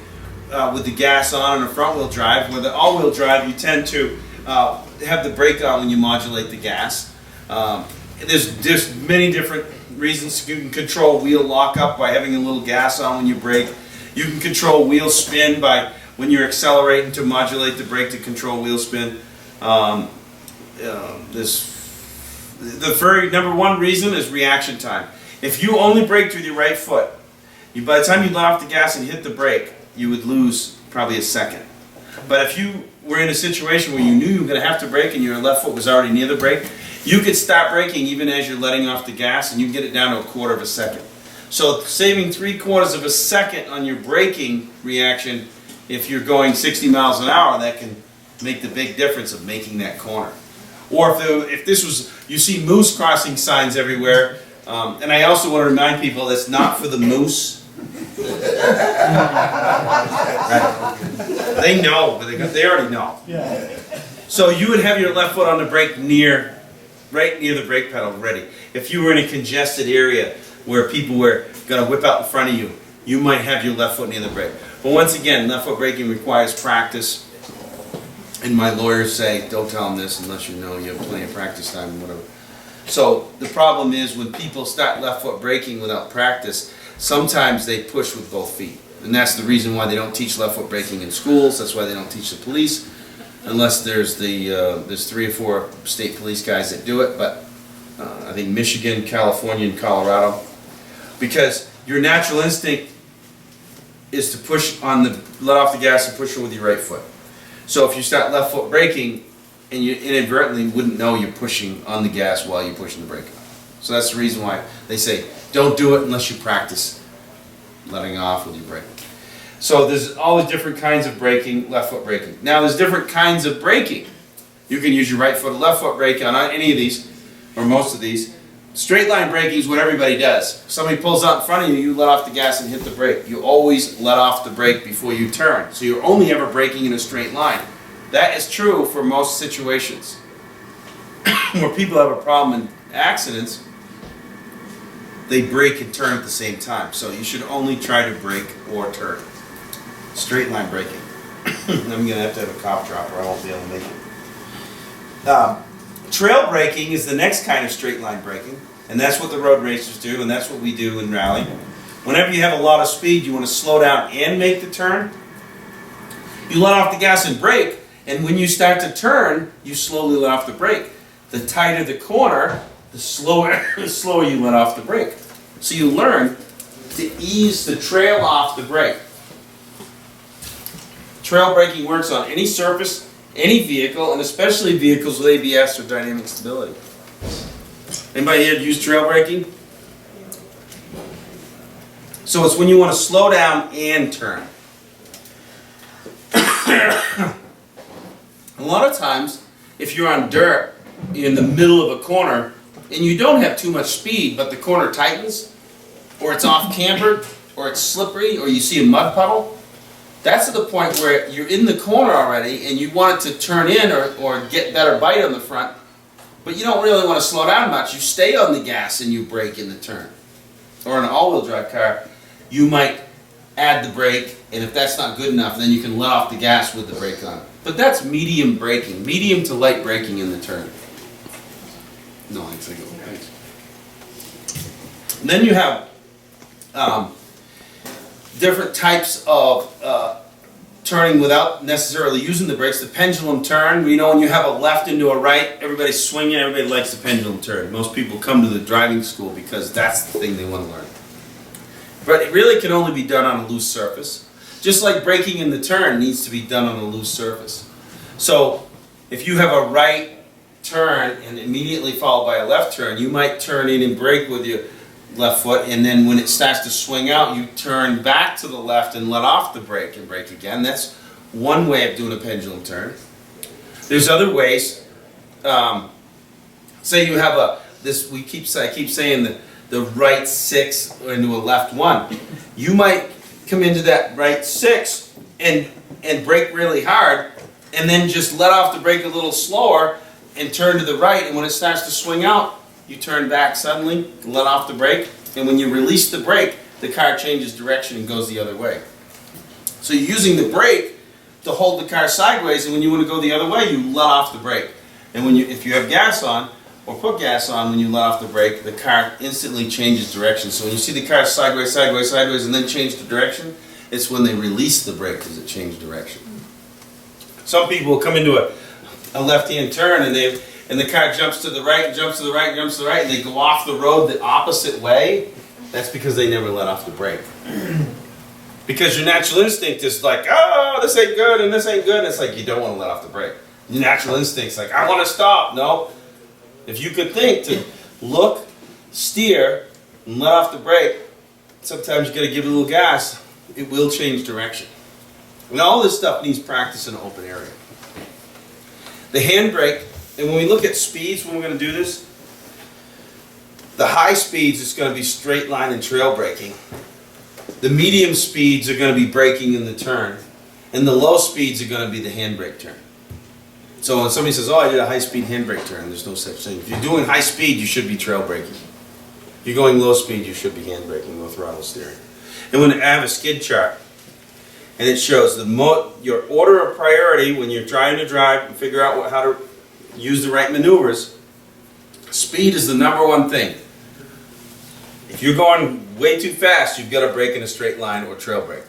with the gas on a front wheel drive. With the all-wheel drive, you tend to have the brake on when you modulate the gas. There's many different reasons. You can control wheel lockup by having a little gas on when you brake. You can control wheel spin by when you're accelerating to modulate the brake to control wheel spin. The very number one reason is reaction time. If you only braked with your right foot, by the time you let off the gas and hit the brake, you would lose probably a second. But if you were in a situation where you knew you were going to have to brake and your left foot was already near the brake, you could stop braking even as you're letting off the gas, and you can get it down to a 1/4 of a second. So saving 3/4 of a second on your braking reaction, if you're going 60 miles an hour, that can make the big difference of making that corner. Or if this was, you see moose crossing signs everywhere, and I also want to remind people that's not for the moose. Right. They know, but they already know. So you would have your left foot on the brake right near the brake pedal ready. If you were in a congested area where people were going to whip out in front of you, you might have your left foot near the brake. But once again, left foot braking requires practice. And my lawyers say, don't tell them this unless you know you have plenty of practice time and whatever. So the problem is when people start left foot braking without practice, sometimes they push with both feet. And that's the reason why they don't teach left foot braking in schools. That's why they don't teach the police. Unless there's 3 or 4 state police guys that do it, but I think Michigan, California, and Colorado. Because your natural instinct is to let off the gas and push with your right foot. So if you start left foot braking and you inadvertently wouldn't know you're pushing on the gas while you're pushing the brake. So that's the reason why they say don't do it unless you practice letting off with your brake. So there's all the different kinds of braking, left foot braking. Now there's different kinds of braking. You can use your right foot or left foot brake on any of these, or most of these. Straight line braking is what everybody does. Somebody pulls out in front of you, you let off the gas and hit the brake. You always let off the brake before you turn. So you're only ever braking in a straight line. That is true for most situations. Where people have a problem in accidents, they brake and turn at the same time. So you should only try to brake or turn. Straight line braking. I'm going to have a cough drop or I won't be able to make it. Trail braking is the next kind of straight line braking, and that's what the road racers do, and that's what we do in rally. Whenever you have a lot of speed, you want to slow down and make the turn. You let off the gas and brake, and when you start to turn, you slowly let off the brake. The tighter the corner, the slower you let off the brake. So you learn to ease the trail off the brake. Trail braking works on any surface, any vehicle, and especially vehicles with ABS or dynamic stability. Anybody here use trail braking? So it's when you want to slow down and turn. A lot of times, if you're on dirt in the middle of a corner and you don't have too much speed, but the corner tightens, or it's off cambered, or it's slippery, or you see a mud puddle, That's at the point where you're in the corner already and you want it to turn in or get better bite on the front, but you don't really want to slow down much. You stay on the gas and you brake in the turn. Or in an all-wheel drive car, you might add the brake, and if that's not good enough, then you can let off the gas with the brake on. But that's medium braking, medium to light braking in the turn. No, thanks, I go. Thanks. And then you have different types of turning without necessarily using the brakes. The pendulum turn, you know, when you have a left into a right, everybody's swinging, everybody likes the pendulum turn. Most people come to the driving school because that's the thing they want to learn. But it really can only be done on a loose surface. Just like braking in the turn needs to be done on a loose surface. So if you have a right turn and immediately followed by a left turn, you might turn in and brake with your left foot, and then when it starts to swing out, you turn back to the left and let off the brake and brake again. That's one way of doing a pendulum turn. There's other ways. Say you have I keep saying the right 6 into a left 1. You might come into that right 6 and brake really hard, and then just let off the brake a little slower and turn to the right, and when it starts to swing out, you turn back suddenly, let off the brake, and when you release the brake, the car changes direction and goes the other way. So you're using the brake to hold the car sideways, and when you want to go the other way, you let off the brake. And if you have gas on, or put gas on when you let off the brake, the car instantly changes direction. So when you see the car sideways, sideways, sideways, and then change the direction, it's when they release the brake because it changed direction. Some people will come into a left-hand turn and the car jumps to the right, jumps to the right, jumps to the right, and they go off the road the opposite way. That's because they never let off the brake. Because your natural instinct is like, oh, this ain't good and this ain't good. And it's like you don't want to let off the brake. Your natural instinct's like, I want to stop. No. If you could think to look, steer, and let off the brake, sometimes you got to give it a little gas. It will change direction. And all this stuff needs practice in an open area. The handbrake, and when we look at speeds, when we're going to do this, the high speeds is going to be straight line and trail braking. The medium speeds are going to be braking in the turn, and the low speeds are going to be the handbrake turn. So when somebody says, oh, I did a high-speed handbrake turn, there's no such thing. If you're doing high speed, you should be trail braking. If you're going low speed, you should be handbraking with throttle steering. And when I have a skid chart, and it shows your order of priority when you're trying to drive and figure out how to use the right maneuvers, speed is the #1 thing. If you're going way too fast, you've got to brake in a straight line or trail brake.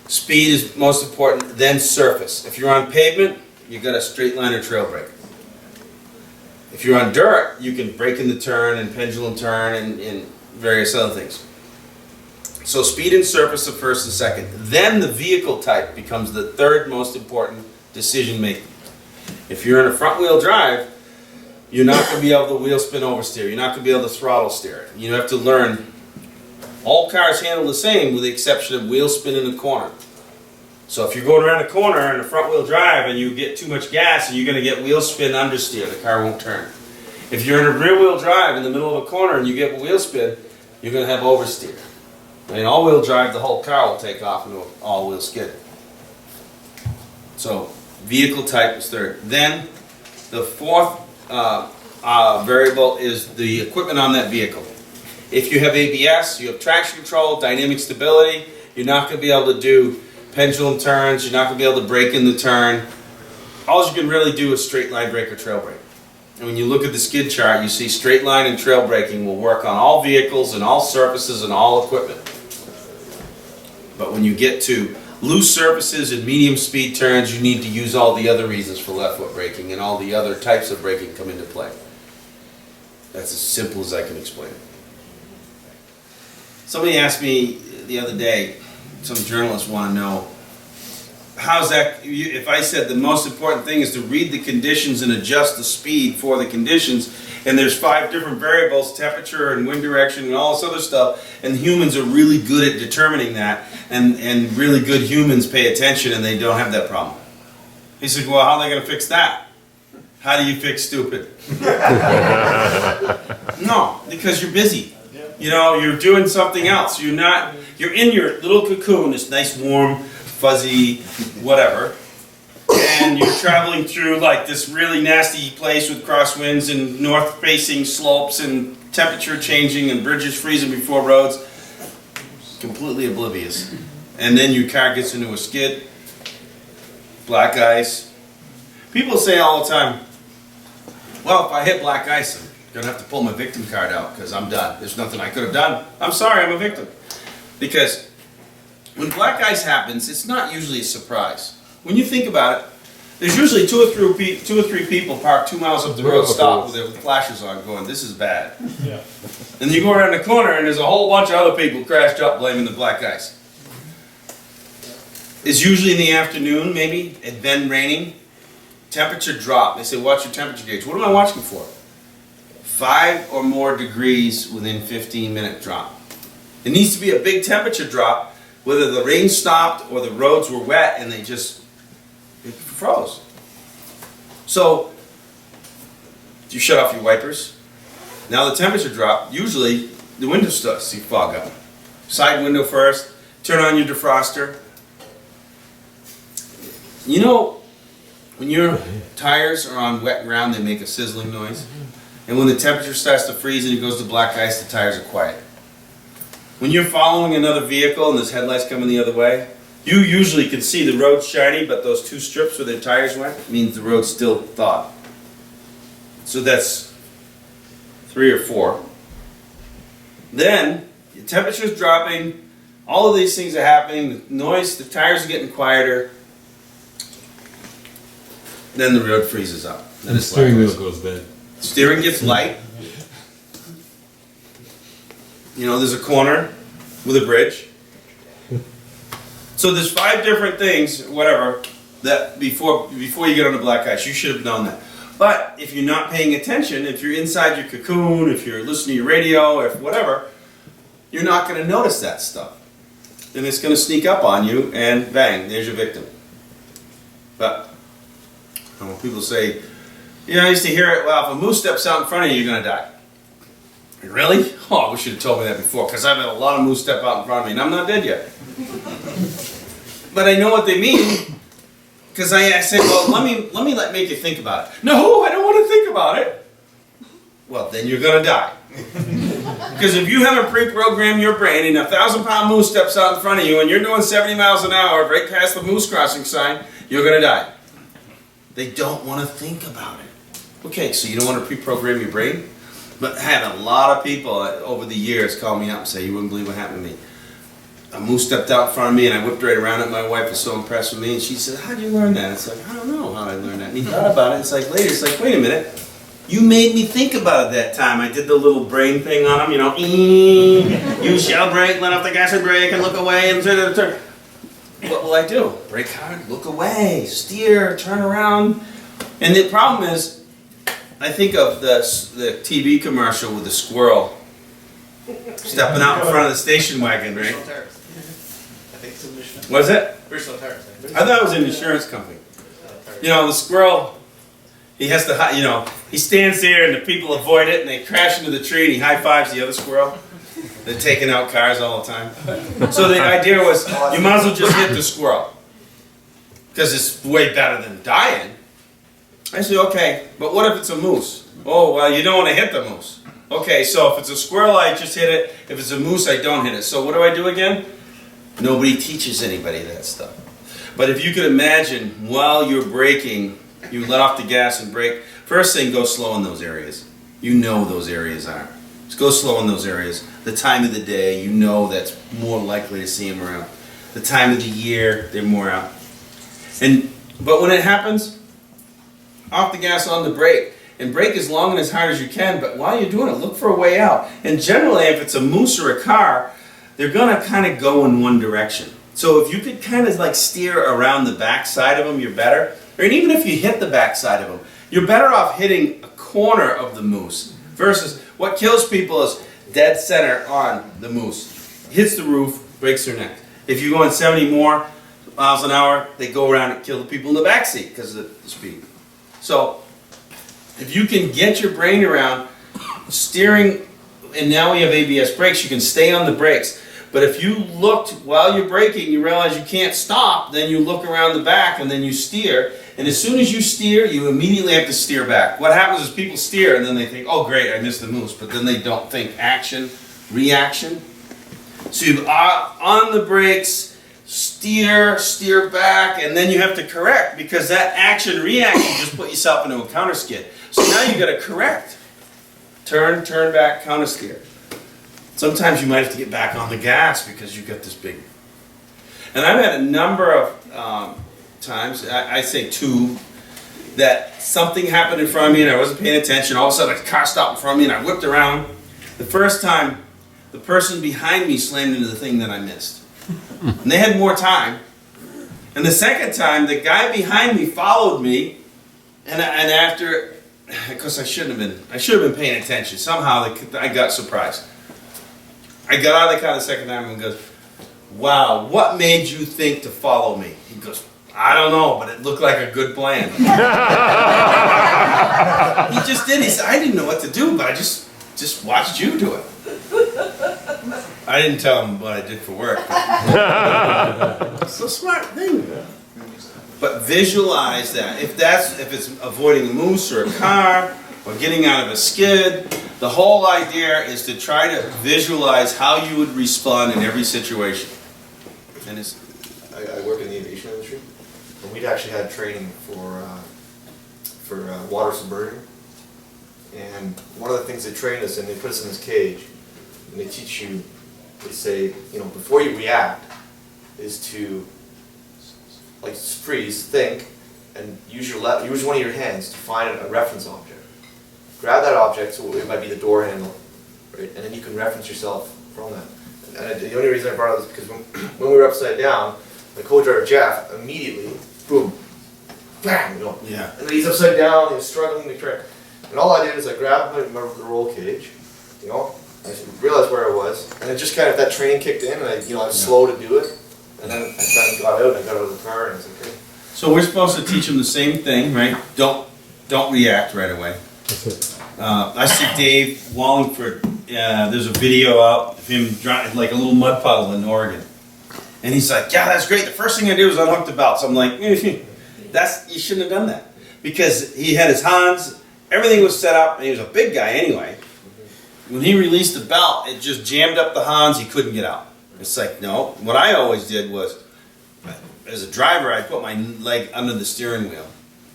Speed is most important, then surface. If you're on pavement, you've got a straight line or trail brake. If you're on dirt, you can brake in the turn and pendulum turn and various other things. So speed and surface are first and second. Then the vehicle type becomes the third most important decision making. If you're in a front wheel drive, you're not going to be able to wheel spin oversteer. You're not going to be able to throttle steer. You have to learn. All cars handle the same with the exception of wheel spin in the corner. So if you're going around a corner in a front wheel drive and you get too much gas, and you're going to get wheel spin understeer, the car won't turn. If you're in a rear wheel drive in the middle of a corner and you get wheel spin, you're going to have oversteer. In all wheel drive, the whole car will take off into an all wheel skid. So vehicle type is third. Then the fourth variable is the equipment on that vehicle. If you have ABS, you have traction control, dynamic stability, you're not going to be able to do pendulum turns, you're not going to be able to brake in the turn. All you can really do is straight line brake or trail brake. And when you look at the skid chart, you see straight line and trail braking will work on all vehicles and all surfaces and all equipment. But when you get to loose surfaces and medium speed turns, you need to use all the other reasons for left foot braking, and all the other types of braking come into play. That's as simple as I can explain it. Somebody asked me the other day, some journalists want to know, how's that, if I said the most important thing is to read the conditions and adjust the speed for the conditions, and there's 5 different variables, temperature and wind direction and all this other stuff, and humans are really good at determining that, and really good humans pay attention and they don't have that problem. He said, well, how are they going to fix that? How do you fix stupid? No, because you're busy. You know, you're doing something else. You're in your little cocoon, this nice warm, fuzzy, whatever. And you're traveling through like this really nasty place with crosswinds and north-facing slopes and temperature changing and bridges freezing before roads. Completely oblivious. And then your car gets into a skid, black ice. People say all the time, well, if I hit black ice, I'm gonna have to pull my victim card out because I'm done. There's nothing I could have done. I'm sorry, I'm a victim. Because when black ice happens, it's not usually a surprise. When you think about it, there's usually two or three people parked 2 miles up the road, stopped with their flashes on, going, "This is bad." Yeah. And you go around the corner, and there's a whole bunch of other people crashed up, blaming the black ice. It's usually in the afternoon, maybe, and then raining. Temperature drop. They say, watch your temperature gauge. What am I watching for? 5 or more degrees within 15-minute drop. It needs to be a big temperature drop, whether the rain stopped or the roads were wet and it froze. So, you shut off your wipers. Now the temperature dropped. Usually, the window starts to fog up. Side window first. Turn on your defroster. You know, when your tires are on wet ground, they make a sizzling noise. And when the temperature starts to freeze and it goes to black ice, the tires are quiet. When you're following another vehicle and there's headlights coming the other way, you usually can see the road shiny, but those 2 strips where their tires went means the road's still thawed. So that's 3 or 4. Then, the temperature's dropping, all of these things are happening, the noise, the tires are getting quieter. Then the road freezes up. Then The it's steering black wheel ice. goes bad. Steering gets light. You know, there's a corner with a bridge. So there's 5 different things, whatever, that before you get on the black ice, you should have known that. But if you're not paying attention, if you're inside your cocoon, if you're listening to your radio, if whatever, you're not going to notice that stuff. And it's going to sneak up on you, and bang, there's your victim. But when people say, you know, I used to hear it, well, if a moose steps out in front of you, you're going to die. Really? Oh, I wish you'd told me that before, because I've had a lot of moose step out in front of me, and I'm not dead yet. But I know what they mean, because I say, well, let me make you think about it. No, I don't want to think about it. Well, then you're going to die. Because if you haven't pre-programmed your brain and a 1,000-pound moose steps out in front of you and you're doing 70 miles an hour right past the moose crossing sign, you're going to die. They don't want to think about it. Okay, so you don't want to pre-program your brain? But I had a lot of people over the years call me up and say, you wouldn't believe what happened to me. A moose stepped out in front of me and I whipped right around it. My wife was so impressed with me and she said, how'd you learn that? It's like, I don't know how I learned that. And he thought about it. It's like later, it's like, wait a minute. You made me think about it that time. I did the little brain thing on him, you know. You shall brake, let off the gas and brake and look away and turn. What will I do? Brake hard, look away, steer, turn around. And the problem is, I think of the TV commercial with the squirrel stepping out in front of the station wagon, right? I think it's a mission. What is it? Personal tires. I thought it was an insurance company. You know, the squirrel, he has to, you know, he stands there and the people avoid it and they crash into the tree and he high-fives the other squirrel. They're taking out cars all the time. So the idea was, you might as well just hit the squirrel. Because it's way better than dying. I said, okay, but what if it's a moose? Oh, well, you don't want to hit the moose. Okay, so if it's a squirrel, I just hit it. If it's a moose, I don't hit it. So what do I do again? Nobody teaches anybody that stuff. But if you could imagine, while you're braking, you let off the gas and brake. First thing, go slow in those areas. You know those areas are. Just go slow in those areas. The time of the day, you know that's more likely to see them around. The time of the year, they're more out. But when it happens, off the gas, on the brake. And brake as long and as hard as you can, but while you're doing it, look for a way out. And generally, if it's a moose or a car, they're going to kind of go in one direction. So if you could kind of like steer around the back side of them, you're better. Or even if you hit the back side of them, you're better off hitting a corner of the moose versus what kills people is dead center on the moose. Hits the roof, breaks their neck. If you're going 70 more miles an hour, they go around and kill the people in the back seat because of the speed. So if you can get your brain around steering and now we have ABS brakes, you can stay on the brakes. But if you looked while you're braking, you realize you can't stop, then you look around the back and then you steer. And as soon as you steer, you immediately have to steer back. What happens is people steer and then they think, oh great, I missed the moose. But then they don't think action, reaction. So you are on the brakes, steer back, and then you have to correct because that action, reaction just put yourself into a counter skid. So now you got to correct. Turn back, counter steer. Sometimes you might have to get back on the gas because you've got this big. And I've had a number of times, I say two, that something happened in front of me and I wasn't paying attention. All of a sudden a car stopped in front of me and I whipped around. The first time, the person behind me slammed into the thing that I missed. And they had more time. And the second time, the guy behind me followed me, and after, because I should have been paying attention. Somehow I got surprised. I got out of the car the second time and goes, wow, what made you think to follow me? He goes, I don't know, but it looked like a good plan. He just did. He said, I didn't know what to do, but I just watched you do it. I didn't tell him what I did for work. It's a smart thing. But visualize that. If it's avoiding a moose or a car or getting out of a skid, the whole idea is to try to visualize how you would respond in every situation. And it's I work in the aviation industry, and we'd actually had training for water submersion. And one of the things they train us in, they put us in this cage, and they teach you, they say, before you react, is to like freeze, think, and use one of your hands to find a reference object. Grab that object, so it might be the door handle, right? And then you can reference yourself from that. And the only reason I brought it up is because when we were upside down, my co-driver Jeff immediately, boom, bam, yeah. And then he's upside down, he's struggling to try. And all I did is I grabbed the roll cage, I realized where I was, and it just kind of, that training kicked in, and I was slow to do it. And then I kind of got out, and I got out of the car, and it's okay. So we're supposed to teach them the same thing, right? Don't react right away. That's it. I see Dave Wallingford, there's a video out of him driving like a little mud puddle in Oregon. And he's like, yeah, that's great. The first thing I did was unhook the belt. So I'm like, you shouldn't have done that. Because he had his Hans, everything was set up, and he was a big guy anyway. When he released the belt, it just jammed up the Hans, he couldn't get out. It's like, no. What I always did was, as a driver, I put my leg under the steering wheel.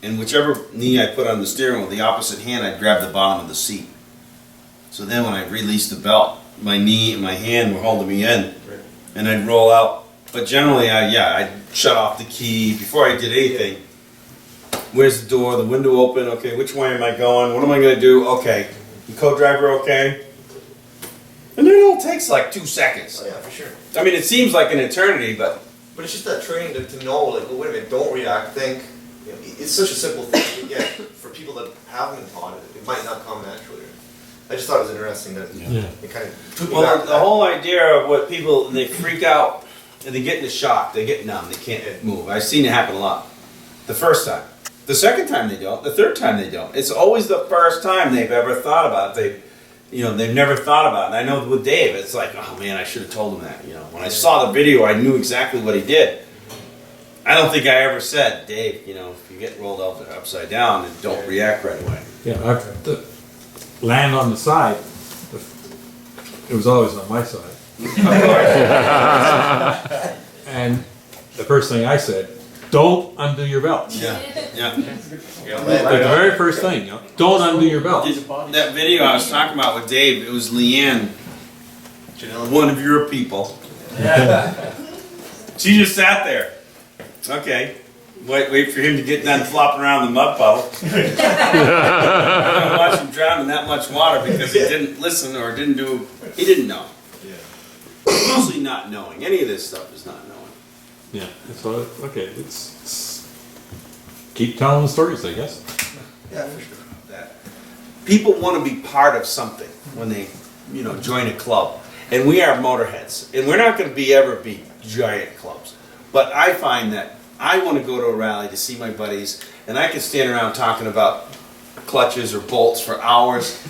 And whichever knee I put on the steering wheel, the opposite hand, I'd grab the bottom of the seat. So then when I released the belt, my knee and my hand were holding me in. And I'd roll out. But generally, I'd shut off the key before I did anything. Where's the door? The window open? Okay, which way am I going? What am I going to do? Okay. The co-driver okay? And then it all takes like 2 seconds. Oh yeah, for sure. I mean, it seems like an eternity, but But it's just that training to know, like, well, wait a minute, don't react, think. It's such a simple thing, but yet, for people that haven't been taught it, it might not come naturally. I just thought it was interesting that it kind of took me back well, to the that. whole idea of what people, they freak out and they get into shock, they get numb, they can't move. I've seen it happen a lot. The first time. The second time they don't, the third time they don't. It's always the first time they've ever thought about it. They've never thought about it. And I know with Dave, it's like, oh man, I should have told him that. When I saw the video, I knew exactly what he did. I don't think I ever said, Dave, if you get rolled upside down, then don't react right away. Yeah, land on the side, it was always on my side. And the first thing I said, don't undo your belt. Yeah. The very first thing, don't undo your belt. That video I was talking about with Dave, it was Leanne, one of your people. She just sat there. Okay. Wait for him to get done flopping around the mud puddle. I'm gonna watch him drown in that much water because he didn't listen or he didn't know. Mostly not knowing. Any of this stuff is not knowing. Yeah, so, okay, it's keep telling the stories, I guess. Yeah, for sure. That people want to be part of something when they, join a club. And we are motorheads. And we're not going to ever be giant clubs. But I find that I want to go to a rally to see my buddies, and I can stand around talking about clutches or bolts for hours.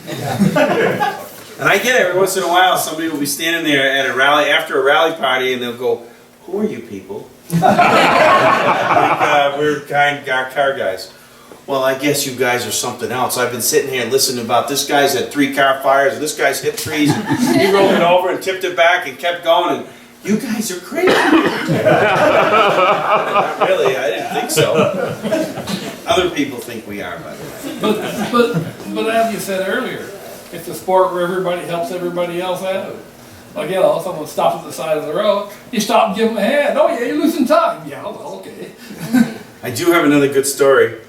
And I get it, every once in a while, somebody will be standing there at a rally, after a rally party, and they'll go, "Who are you people?" We're our car guys. Well, I guess you guys are something else. I've been sitting here listening about this guy's had 3 car fires, and this guy's hit trees, and he rolled it over and tipped it back and kept going, and you guys are crazy. Not really, I didn't think so. Other people think we are, by the way. But as you said earlier, it's a sport where everybody helps everybody else out. Like, someone stops at the side of the road, you stop and give them a hand. Oh yeah, you're losing time. Yeah, well, okay. I do have another good story.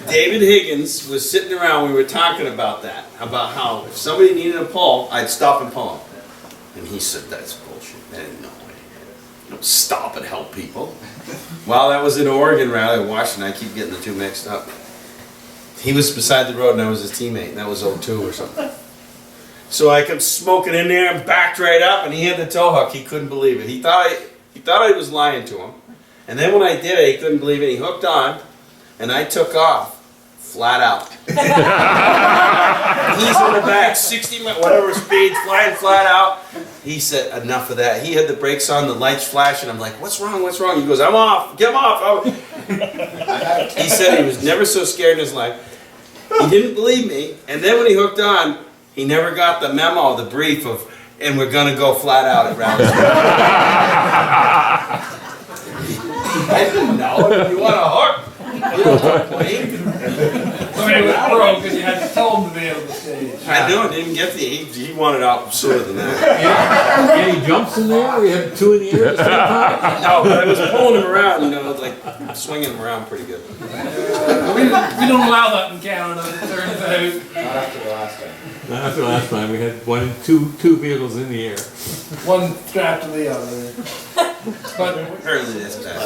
David Higgins was sitting around, we were talking about that, about how if somebody needed a pull, I'd stop and pull him. And he said, "That's bullshit. That ain't no way. You don't stop and help people." Well, that was in Oregon rally, Washington. I keep getting the two mixed up. He was beside the road and I was his teammate, and that was 02 or something. So I kept smoking in there and backed right up, and he had the tow hook. He couldn't believe it. He thought I was lying to him. And then when I did it, he couldn't believe it. He hooked on, and I took off, flat out. He's in the back, 60 whatever speed, flying flat out. He said, "Enough of that." He had the brakes on, the lights flashing. I'm like, "What's wrong? What's wrong?" He goes, "I'm off. Get him off." He said he was never so scared in his life. He didn't believe me. And then when he hooked on, he never got the memo, the brief of, "And we're going to go flat out at round." I didn't know. You want a hook? You don't complain. I mean, it was broke because you had to tell him to be on the stage. I know, didn't get he wanted out sooner than that. Any jumps in there? We had 2 in the air at the same time? No, but I was pulling him around, like swinging him around pretty good. We don't allow that in Canada, it turns out. Not after the last time. Not after last time, we had two vehicles in the air. One strapped to the other. But, Apparently this bad.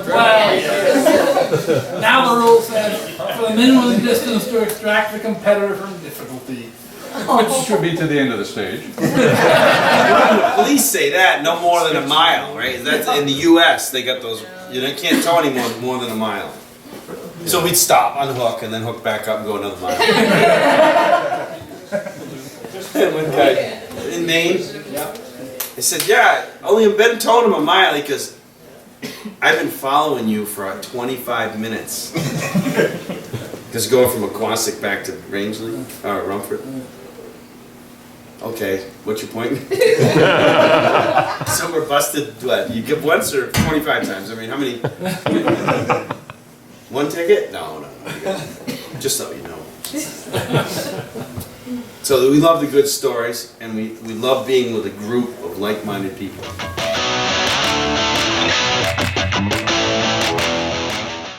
well, now the rule says, for the minimum distance to extract the competitor from difficulty. Which should be to the end of the stage. The police say that, no more than a mile, right? That's in the U.S. They got those, can't tow anymore more than a mile. So we'd stop, unhook, and then hook back up and go another mile. And one guy in Maine, he said, "Yeah, only been towing him a mile because I've been following you for 25 minutes." Just going from Aquasic back to Rangeley, or Rumford. Okay, what's your point? So we're busted, what, you get once or 25 times? I mean, how many? One ticket? No. Just so you know. So we love the good stories, and we love being with a group of like-minded people.